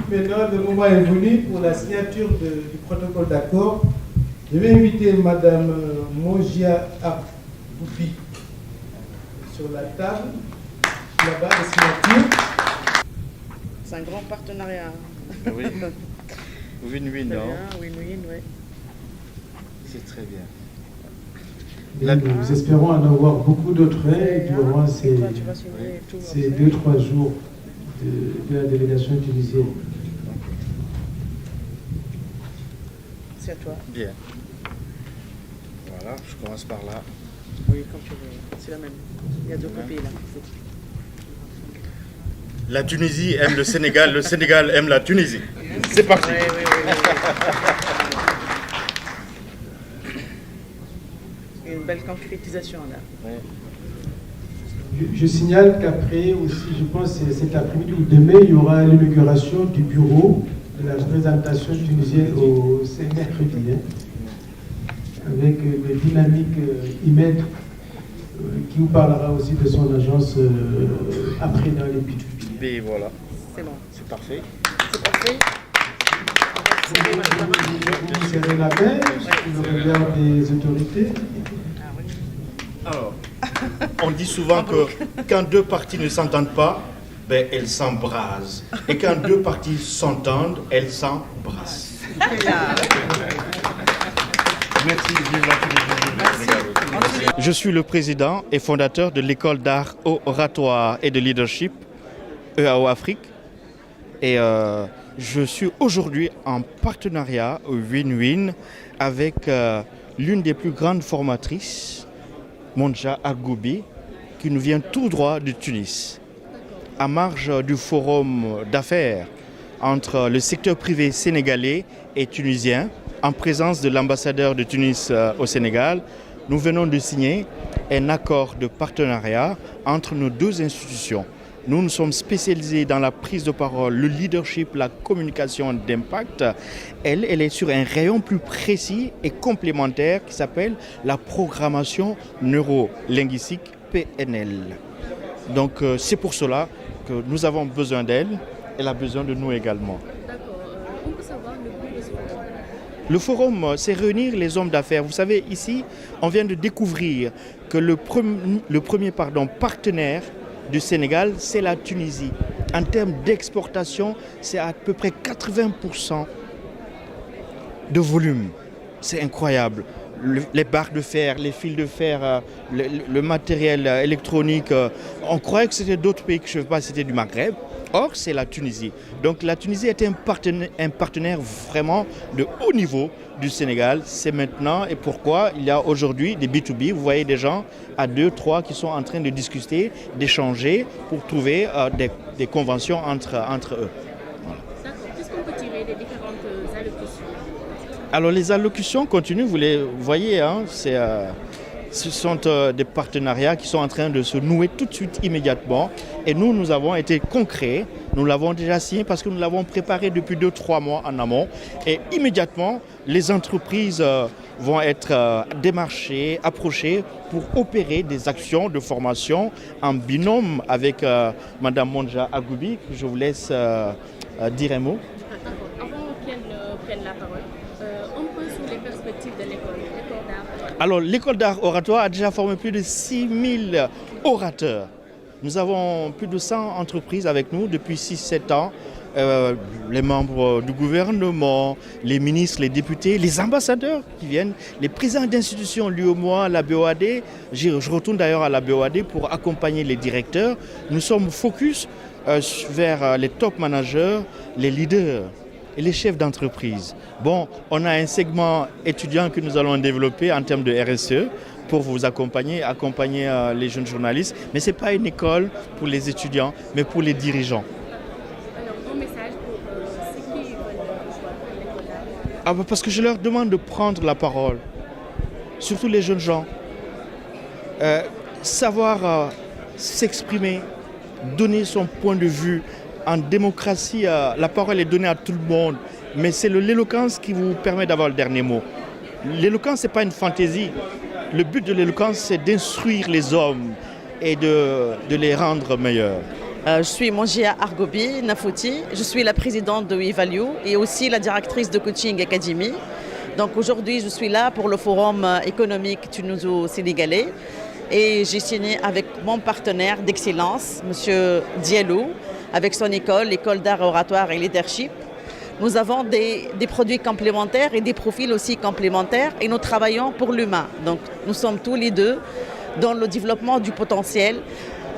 maintenant, le moment est venu pour la signature du protocole d'accord. Je vais inviter Madame Mongia Aboubi sur la table, là-bas, la signature. C'est un grand partenariat. Oui. Win-win, non? Win-win, oui. C'est très bien. Bien, nous espérons en avoir beaucoup d'autres durant ces 2-3 jours de la délégation tunisienne. C'est à toi. Bien. Voilà, je commence par là. Oui, comme tu veux. C'est la même. Il y a deux copies là. La Tunisie aime le Sénégal aime la Tunisie. C'est parti. Oui. Une belle concrétisation là. Je signale qu'après aussi, je pense que cet après-midi ou demain, il y aura l'inauguration du bureau de la représentation tunisienne c'est mercredi, avec le dynamique Imed qui vous parlera aussi de son agence après dans les B2B. Et voilà. C'est bon. C'est parfait. C'est parfait. Vous serrez la main, le regard des autorités. Alors, on dit souvent que quand deux parties ne s'entendent pas, ben, elles s'embrasent. Et quand deux parties s'entendent, elles s'embrassent. Merci, vive la Tunisie. Je suis le président et fondateur de l'école d'art oratoire et de leadership EAO Afrique. Et je suis aujourd'hui en partenariat win-win avec l'une des plus grandes formatrices, Monja Agoubi, qui nous vient tout droit de Tunis. À marge du forum d'affaires entre le secteur privé sénégalais et tunisien, en présence de l'ambassadeur de Tunis au Sénégal, nous venons de signer un accord de partenariat entre nos deux institutions. Nous sommes spécialisés dans la prise de parole, le leadership, la communication d'impact. Elle est sur un rayon plus précis et complémentaire qui s'appelle la programmation neurolinguistique PNL. Donc c'est pour cela que nous avons besoin d'elle. Elle a besoin de nous également. D'accord. On peut savoir le but de ce forum? Le forum, c'est réunir les hommes d'affaires. Vous savez, ici, on vient de découvrir que le premier partenaire du Sénégal, c'est la Tunisie. En termes d'exportation, c'est à peu près 80% de volume. C'est incroyable. Les barres de fer, les fils de fer, le matériel électronique, on croyait que c'était d'autres pays que je ne sais pas, c'était du Maghreb. Or, c'est la Tunisie. Donc la Tunisie est un partenaire vraiment de haut niveau du Sénégal. C'est maintenant et pourquoi il y a aujourd'hui des B2B. Vous voyez des gens à 2, 3 qui sont en train de discuter, d'échanger pour trouver des conventions entre eux. Voilà. D'accord. Qu'est-ce qu'on peut tirer des différentes allocutions? Alors les allocutions continuent, vous les voyez, ce sont des partenariats qui sont en train de se nouer tout de suite, immédiatement. Et nous avons été concrets, nous l'avons déjà signé parce que nous l'avons préparé depuis 2-3 mois en amont. Et immédiatement, les entreprises vont être démarchées, approchées pour opérer des actions de formation en binôme avec Madame Monja Agoubi. Je vous laisse dire un mot. Avant qu'elle prenne la parole, un peu sur les perspectives de l'école d'art. Alors, l'école d'art oratoire a déjà formé plus de 6000 orateurs. Nous avons plus de 100 entreprises avec nous depuis 6-7 ans. Les membres du gouvernement, les ministres, les députés, les ambassadeurs qui viennent, les présidents d'institutions, l'UOMOA, la BOAD. Je retourne d'ailleurs à la BOAD pour accompagner les directeurs. Nous sommes focus vers les top managers, les leaders et les chefs d'entreprise. Bon, on a un segment étudiant que nous allons développer en termes de RSE pour vous accompagner les jeunes journalistes. Mais ce n'est pas une école pour les étudiants, mais pour les dirigeants. Alors, un message pour ceux qui veulent rejoindre l'école d'art? Parce que je leur demande de prendre la parole, surtout les jeunes gens. Savoir s'exprimer, donner son point de vue. En démocratie, la parole est donnée à tout le monde, mais c'est l'éloquence qui vous permet d'avoir le dernier mot. L'éloquence, ce n'est pas une fantaisie. Le but de l'éloquence, c'est d'instruire les hommes et de les rendre meilleurs. Je suis Mongia Argobi Nafouti, je suis la présidente de WeValue et aussi la directrice de Coaching Academy. Donc aujourd'hui, je suis là pour le forum économique tuniso-sénégalais et j'ai signé avec mon partenaire d'excellence, M. Diallo, avec son école, l'école d'art oratoire et leadership. Nous avons des produits complémentaires et des profils aussi complémentaires et nous travaillons pour l'humain. Donc nous sommes tous les deux dans le développement du potentiel.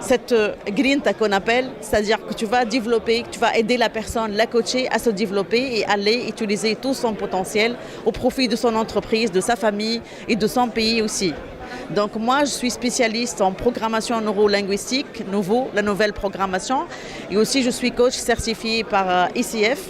Cette grinta qu'on appelle, c'est-à-dire que tu vas développer, tu vas aider la personne, la coacher à se développer et aller utiliser tout son potentiel au profit de son entreprise, de sa famille et de son pays aussi. Donc moi, je suis spécialiste en programmation neurolinguistique, la nouvelle programmation, et aussi je suis coach certifié par ICF.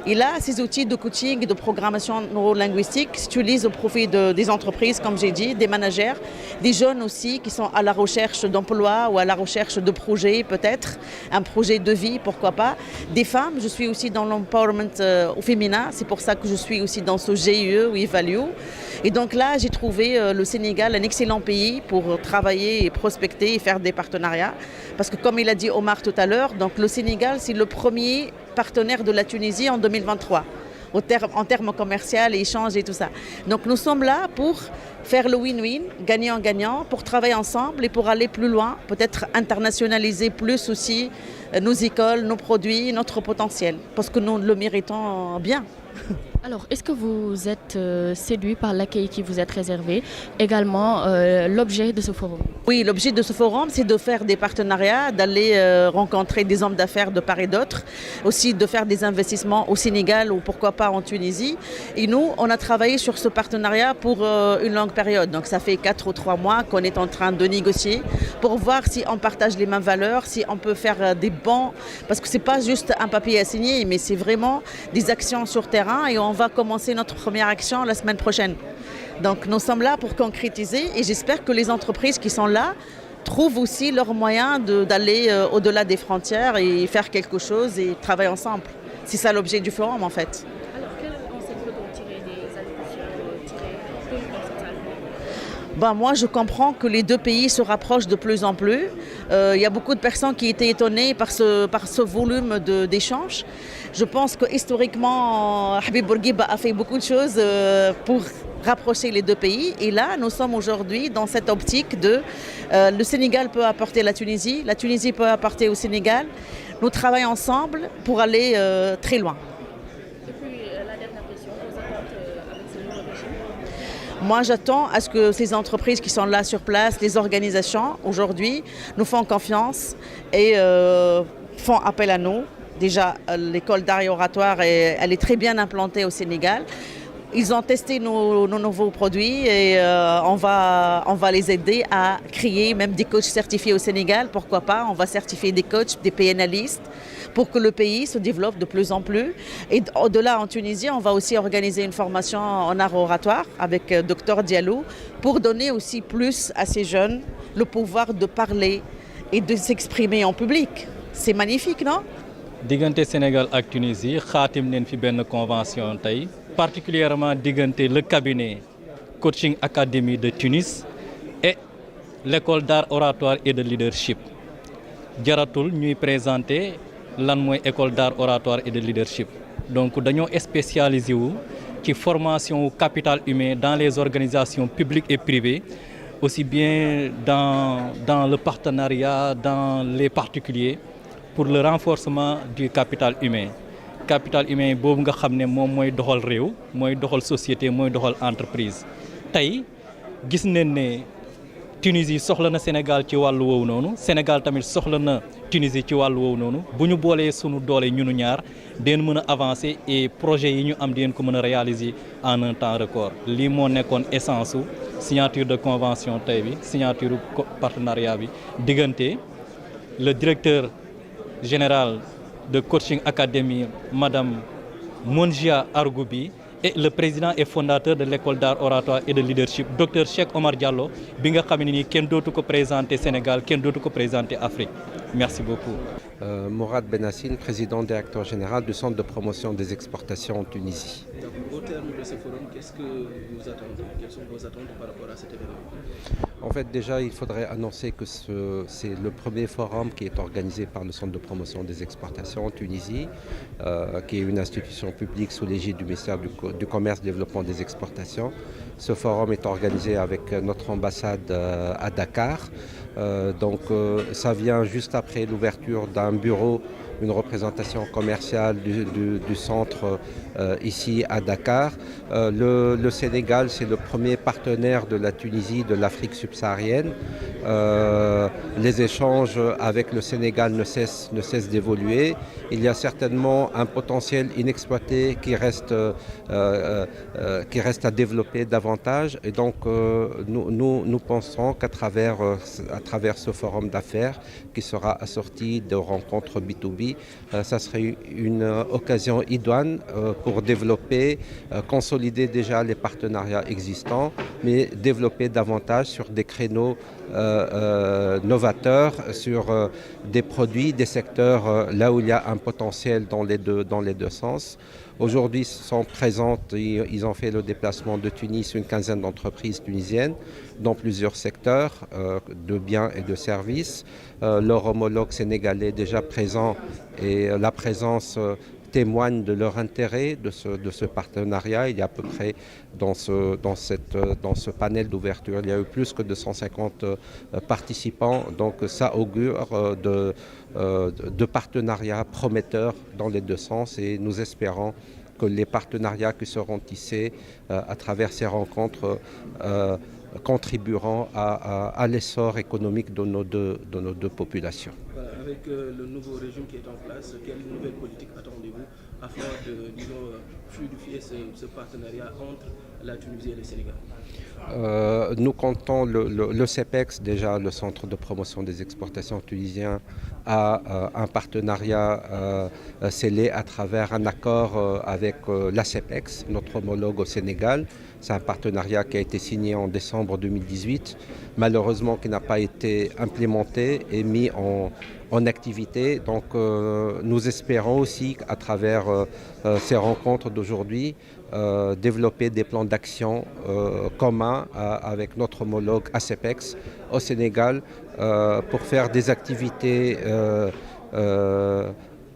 Et là, ces outils de coaching et de programmation neurolinguistique s'utilisent au profit des entreprises, comme j'ai dit, des managers, des jeunes aussi qui sont à la recherche d'emploi ou à la recherche de projets peut-être, un projet de vie, pourquoi pas. Des femmes, je suis aussi dans l'empowerment au féminin, c'est pour ça que je suis aussi dans ce GIE, WeValue. Et donc là, j'ai trouvé le Sénégal un excellent pays pour travailler et prospecter et faire des partenariats. Parce que comme il a dit Omar tout à l'heure, donc le Sénégal, c'est le premier partenaire de la Tunisie en 2023, en termes commerciaux et échanges et tout ça. Donc nous sommes là pour faire le win-win, gagnant-gagnant, pour travailler ensemble et pour aller plus loin, peut-être internationaliser plus aussi nos écoles, nos produits, notre potentiel, parce que nous le méritons bien. Alors, est-ce que vous êtes séduit par l'accueil qui vous est réservé? Également, l'objet de ce forum? Oui, l'objet de ce forum, c'est de faire des partenariats, d'aller rencontrer des hommes d'affaires de part et d'autre, aussi de faire des investissements au Sénégal ou pourquoi pas en Tunisie. Et nous, on a travaillé sur ce partenariat pour une longue période. Donc ça fait 4 ou 3 mois qu'on est en train de négocier pour voir si on partage les mêmes valeurs, si on peut faire des bons, parce que c'est pas juste un papier à signer, mais c'est vraiment des actions sur terrain et on va commencer notre première action la semaine prochaine. Donc nous sommes là pour concrétiser et j'espère que les entreprises qui sont là trouvent aussi leurs moyens d'aller au-delà des frontières et faire quelque chose et travailler ensemble. C'est ça l'objet du forum en fait. Alors, quel conseil peut-on tirer des allocutions tirées dans cette salle? Moi, je comprends que les deux pays se rapprochent de plus en plus. Il y a beaucoup de personnes qui étaient étonnées par ce volume d'échanges. Je pense que historiquement, Habib Bourguiba a fait beaucoup de choses pour rapprocher les deux pays. Et là, nous sommes aujourd'hui dans cette optique de le Sénégal peut apporter la Tunisie peut apporter au Sénégal. Nous travaillons ensemble pour aller très loin. Et puis, la dernière question, vos attentes avec ce nouveau régime? Moi, j'attends à ce que ces entreprises qui sont là sur place, les organisations, aujourd'hui, nous font confiance et font appel à nous. Déjà, l'école d'art et oratoire, elle est très bien implantée au Sénégal. Ils ont testé nos nouveaux produits et on va les aider à créer même des coachs certifiés au Sénégal. Pourquoi pas? On va certifier des coachs, des PNListes pour que le pays se développe de plus en plus. Et au-delà, en Tunisie, on va aussi organiser une formation en art oratoire avec Dr Diallo pour donner aussi plus à ces jeunes le pouvoir de parler et de s'exprimer en public. C'est magnifique, non? Diggante Sénégal ak Tunisie xaatim nañ fi benn convention tey particulièrement diggante le cabinet Coaching Academy de Tunis et l'école d'art oratoire et de leadership. Jaratul ñuy présenter lan mooy école d'art oratoire et de leadership. Donc dañoo spécialisé wu ci formation capital humain dans les organisations publiques et privées, aussi bien dans le partenariat, dans les particuliers, pour le renforcement du capital humain. Capital humain boobu nga xam ne moom mooy doxal réew mooy doxal société mooy doxal entreprise. Tey gis nañ ne Tunisie soxla na Sénégal ci wàllu woowu noonu, Sénégal tamit soxla na Tunisie ci wàllu woowu noonu. Bu ñu boolee sunu doole ñunu ñaar den mën a avancer et projet yi ñu am den ko mën a réaliser en un temps record. Lii moo nekkoon essence su signature de convention tey bi, signature partenariat bi diggante le directeur général de Coaching Academy, Madame Mongia Argoubi, et le président et fondateur de l'école d'art oratoire et de leadership, Dr Cheikh Omar Diallo, bi nga xam ne nii kenn dootu ko présenter Sénégal, kenn dootu ko présenter Afrique. Merci beaucoup. Mourad Benassine, président directeur général du Centre de promotion des exportations en Tunisie. Donc, terme de ce forum, qu'est-ce que vous attendez? Quelles sont vos attentes par rapport à cet événement? En fait, déjà, il faudrait annoncer que c'est le premier forum qui est organisé par le Centre de promotion des exportations en Tunisie, qui est une institution publique sous l'égide du ministère du Commerce, Développement des exportations. Ce forum est organisé avec notre ambassade à Dakar. Donc ça vient juste après l'ouverture d'un bureau, une représentation commerciale du centre ici à Dakar. Le Sénégal, c'est le premier partenaire de la Tunisie, de l'Afrique subsaharienne. Les échanges avec le Sénégal ne cessent d'évoluer. Il y a certainement un potentiel inexploité qui reste à développer davantage. Et donc nous pensons qu'à travers ce forum d'affaires qui sera assorti de rencontres B2B, ça serait une occasion idoine pour développer, consolider déjà les partenariats existants, mais développer davantage sur des créneaux novateurs, sur des produits, des secteurs là où il y a un potentiel dans les deux sens. Aujourd'hui, ils sont présentes, ils ont fait le déplacement de Tunis, une quinzaine d'entreprises tunisiennes dans plusieurs secteurs de biens et de services. Leur homologue sénégalais déjà présent et la présence témoigne de leur intérêt de ce partenariat. Il y a à peu près dans ce panel d'ouverture, il y a eu plus que de 150 participants. Donc ça augure de partenariats prometteurs dans les deux sens et nous espérons que les partenariats qui seront tissés à travers ces rencontres contribueront à l'essor économique de nos deux populations. Voilà, avec le nouveau régime qui est en place, quelle nouvelle politique attendez-vous afin de, fluidifier ce partenariat entre la Tunisie et le Sénégal? Nous comptons le CEPEX, déjà le Centre de promotion des exportations tunisien, a un partenariat scellé à travers un accord avec la CEPEX, notre homologue au Sénégal. C'est un partenariat qui a été signé en décembre 2018, malheureusement qui n'a pas été implémenté et mis en activité. Donc nous espérons aussi à travers ces rencontres d'aujourd'hui développer des plans d'action communs avec notre homologue ACEPEX au Sénégal pour faire des activités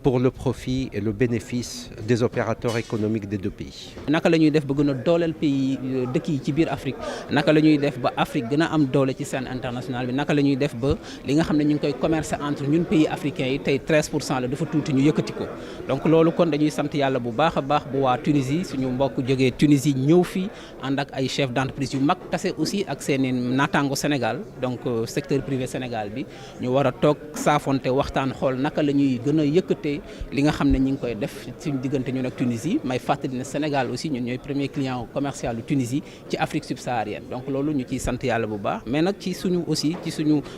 pour le profit et le bénéfice des opérateurs économiques des deux pays. Naka la ñuy def ba gën a dooleel pays dëkk yi ci biir Afrique naka la ñuy def ba Afrique gën a am doole ci scène internationale bi naka la ñuy def ba li nga xam ne ñu ngi koy commercer entre ñun pays africains yi tey 13% la dafa tuuti ñu yëkkati ko donc loolu kon dañuy sant yàlla bu baax a baax bu waa Tunisie suñu mbokk jógee Tunisie ñëw fii ànd ak ay chefs d'entreprise yu mag tase aussi ak seeni naataango Sénégal donc secteur privé Sénégal bi ñu war a toog saafonte waxtaan xool naka la ñuy gën a yëkkatee li nga xam ne ñu ngi koy def suñu diggante ñun ak Tunisie may fàttali ne Sénégal aussi ñun ñooy premier client commercial du Tunisie ci Afrique subsaharienne donc loolu ñu ciy sant yàlla bu baax mais nag ci suñu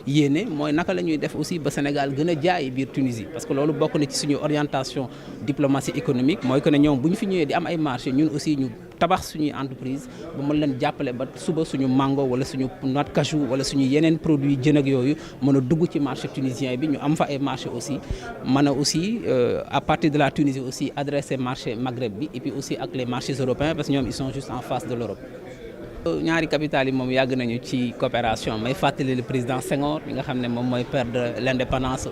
yéene mooy naka la ñuy def aussi ba Sénégal gën a jaay biir Tunisie parce que loolu bokk na ci suñu orientation diplomatie économique mooy que ne ñoom bu ñu fi ñëwee di am ay marché ñun aussi ñu tabax suñuy entreprise ba mën leen jàppale ba suba suñu mango wala suñu noix de cajou wala suñu yeneen produit jën ak yooyu mën a dugg ci marché tunisien bi ñu am fa ay marché aussi mën a aussi à partir de la Tunisie aussi adresser marché Maghreb bi et puis aussi ak les marchés européens parce que ñoom ils sont juste en face de l'Europe. ñaari capital yi moom yàgg nañu ci coopération may fàttali le président Senghor bi nga xam ne moom mooy père de l'indépendance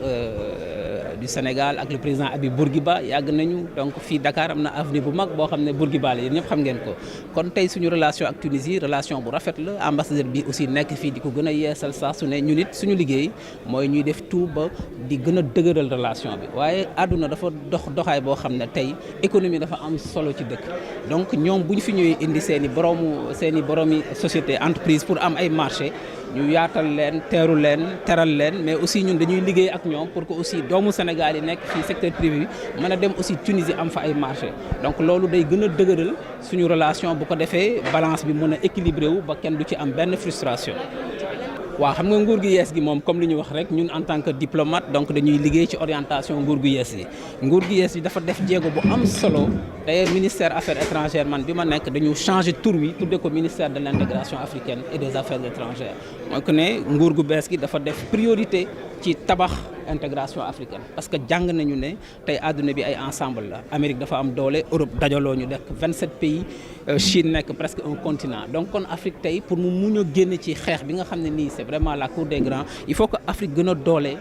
du Sénégal ak le président Habib Bourguiba yàgg nañu donc fii Dakar am na avenue bu mag boo xam ne Bourguiba la yéen ñëpp xam ngeen ko kon tey suñu relation ak Tunisie relation bu rafet la ambassadeur bi aussi nekk fii di ko gën a yeesal saa su ne ñun it suñu liggéey mooy ñuy def tout ba di gën a dëgëral relation bi waaye àdduna dafa doxaay boo xam ne tey économie dafa am solo ci dëkk donc ñoom bu ñu fi ñëwee indi seen i boroomi société entreprise pour am ay marché ñu yaatal leen teeru leen teral leen mais aussi ñun dañuy liggéey ak ñoom pour que aussi doomu Sénégal yi nekk fii secteur privé bi mën a dem aussi Tunisie am fa ay marché donc loolu day gën a dëgëral suñu relation bu ko defee balance bi mën a équilibré wu ba kenn du ci am benn frustration. waaw xam nga nguur gu yees gi moom comme li ñu wax rek ñun en tant que diplomate donc dañuy liggéey ci orientation nguur gu yees yi nguur gu yees yi dafa def jéego bu am solo d'ailleurs ministère affaires étrangères man bi ma nekk dañu changer tur wi tudde ko ministère de l'intégration africaine et des affaires étrangères mooy que ne nguur gu bees gi dafa def priorité ci tabax intégration africaine parce que jàng nañu ne tey àdduna bi ay ensemble la Amérique dafa am doole Europe dajaloo ñu nekk 27 pays Chine nekk presque un continent donc kon Afrique tey pour mu mun a génn ci xeex bi nga xam ne nii c'est vraiment la cour des grands il faut que Afrique gën a doole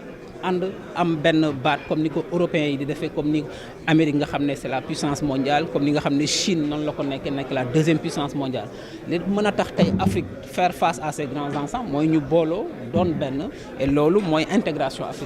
ànd am benn baat comme ni ko européens yi di defee comme ni Amérique nga xam ne c'est la puissance mondiale comme ni nga xam ne Chine noonu la ko nekk la deuxième puissance mondiale li mën a tax tey Afrique faire face à ces grands ensembles mooy ñu booloo doon benn et loolu mooy intégration africaine